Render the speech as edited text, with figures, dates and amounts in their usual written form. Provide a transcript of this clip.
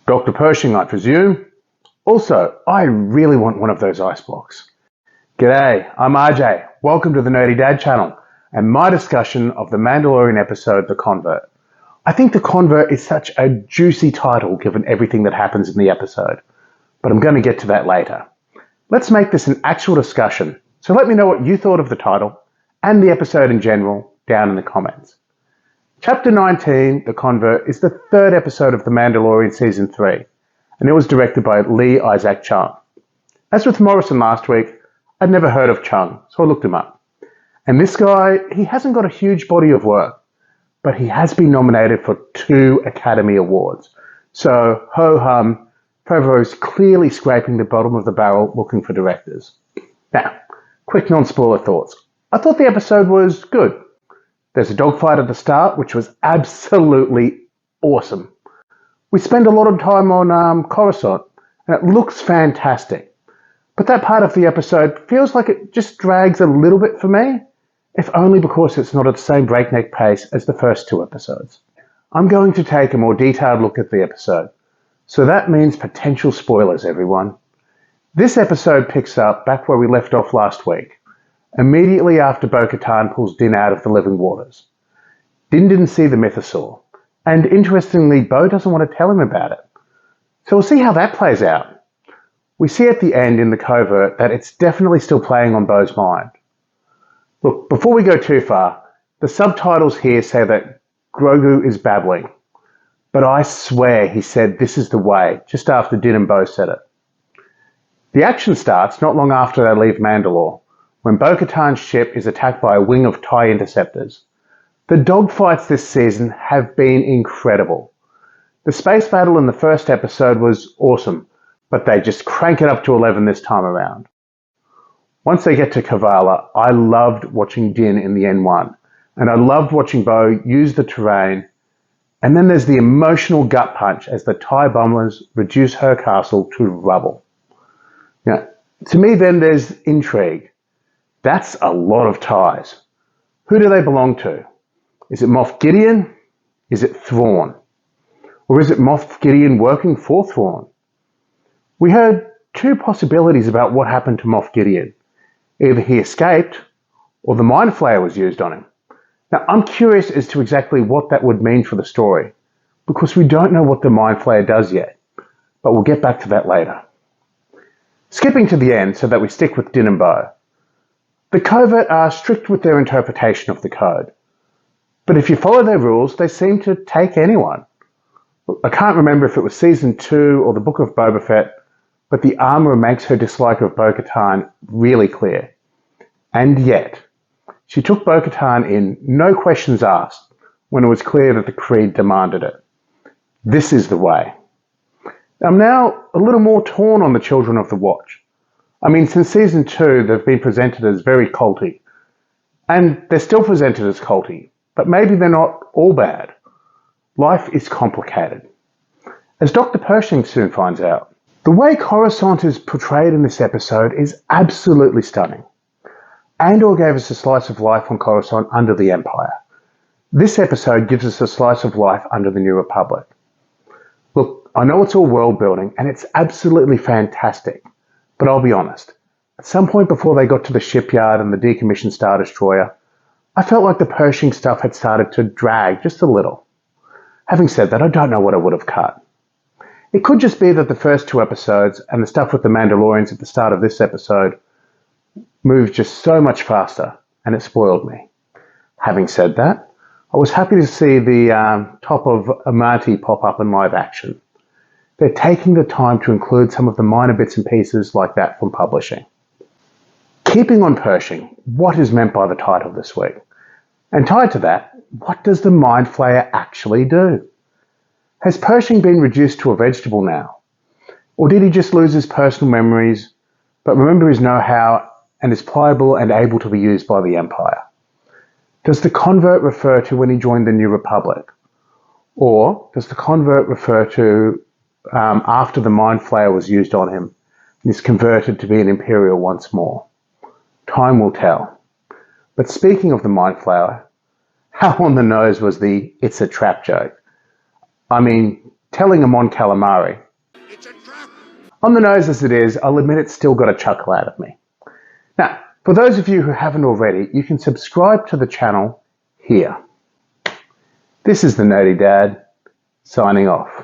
Dr. Pershing, I presume. Also, I really want one of those ice blocks. G'day, I'm RJ. Welcome to the Nerdy Dad channel and my discussion of the Mandalorian episode, The Convert. I think The Convert is such a juicy title given everything that happens in the episode, but I'm going to get to that later. Let's make this an actual discussion, so let me know what you thought of the title and the episode in general down in the comments. Chapter 19, The Convert, is the third episode of The Mandalorian Season 3, and it was directed by Lee Isaac Chung. As with Morrison last week, I'd never heard of Chung, so I looked him up. And this guy, he hasn't got a huge body of work, but he has been nominated for 2 Academy Awards. So, ho-hum, Favreau's clearly scraping the bottom of the barrel looking for directors. Now, quick non-spoiler thoughts. I thought the episode was good. There's a dogfight at the start, which was absolutely awesome. We spend a lot of time on Coruscant, and it looks fantastic. But that part of the episode feels like it just drags a little bit for me, if only because it's not at the same breakneck pace as the first 2 episodes. I'm going to take a more detailed look at the episode, so that means potential spoilers, everyone. This episode picks up back where we left off last week, immediately after Bo-Katan pulls Din out of the living waters. Din didn't see the mythosaur, and interestingly, Bo doesn't want to tell him about it. So we'll see how that plays out. We see at the end in the covert that it's definitely still playing on Bo's mind. Look, before we go too far, the subtitles here say that Grogu is babbling, but I swear he said "this is the way" just after Din and Bo said it. The action starts not long after they leave Mandalore, when Bo-Katan's ship is attacked by a wing of TIE interceptors. The dogfights this season have been incredible. The space battle in the first episode was awesome, but they just crank it up to 11 this time around. Once they get to Kavala, I loved watching Din in the N1, and I loved watching Bo use the terrain, and then there's the emotional gut punch as the TIE bombers reduce her castle to rubble. Now, to me then there's intrigue. That's a lot of TIEs. Who do they belong to? Is it Moff Gideon? Is it Thrawn? Or is it Moff Gideon working for Thrawn? We heard 2 possibilities about what happened to Moff Gideon. Either he escaped, or the Mind Flayer was used on him. Now, I'm curious as to exactly what that would mean for the story, because we don't know what the Mind Flayer does yet, but we'll get back to that later. Skipping to the end so that we stick with Din and Bo. The covert are strict with their interpretation of the code, but if you follow their rules, they seem to take anyone. I can't remember if it was Season 2 or the Book of Boba Fett, but the armourer makes her dislike of Bo-Katan really clear. And yet, she took Bo-Katan in, no questions asked, when it was clear that the Creed demanded it. This is the way. I'm now a little more torn on the Children of the Watch. I mean, since Season 2, they've been presented as very culty. And they're still presented as culty, but maybe they're not all bad. Life is complicated. As Dr. Pershing soon finds out, the way Coruscant is portrayed in this episode is absolutely stunning. Andor gave us a slice of life on Coruscant under the Empire. This episode gives us a slice of life under the New Republic. Look, I know it's all world building and it's absolutely fantastic, but I'll be honest. At some point before they got to the shipyard and the decommissioned Star Destroyer, I felt like the Pershing stuff had started to drag just a little. Having said that, I don't know what I would have cut. It could just be that the first 2 episodes and the stuff with the Mandalorians at the start of this episode moved just so much faster, and it spoiled me. Having said that, I was happy to see the top of Amati pop up in live action. They're taking the time to include some of the minor bits and pieces like that from publishing. Keeping on Pershing, what is meant by the title this week? And tied to that, what does the Mind Flayer actually do? Has Pershing been reduced to a vegetable now? Or did he just lose his personal memories, but remember his know-how and is pliable and able to be used by the Empire? Does the convert refer to when he joined the New Republic? Or does the convert refer to after the Mind Flayer was used on him and is converted to be an Imperial once more? Time will tell. But speaking of the Mind Flayer, how on the nose was the "it's a trap" joke? I mean, telling him on calamari. It's a trap. On the nose as it is, I'll admit it's still got a chuckle out of me. Now, for those of you who haven't already, you can subscribe to the channel here. This is the Nerdy Dad, signing off.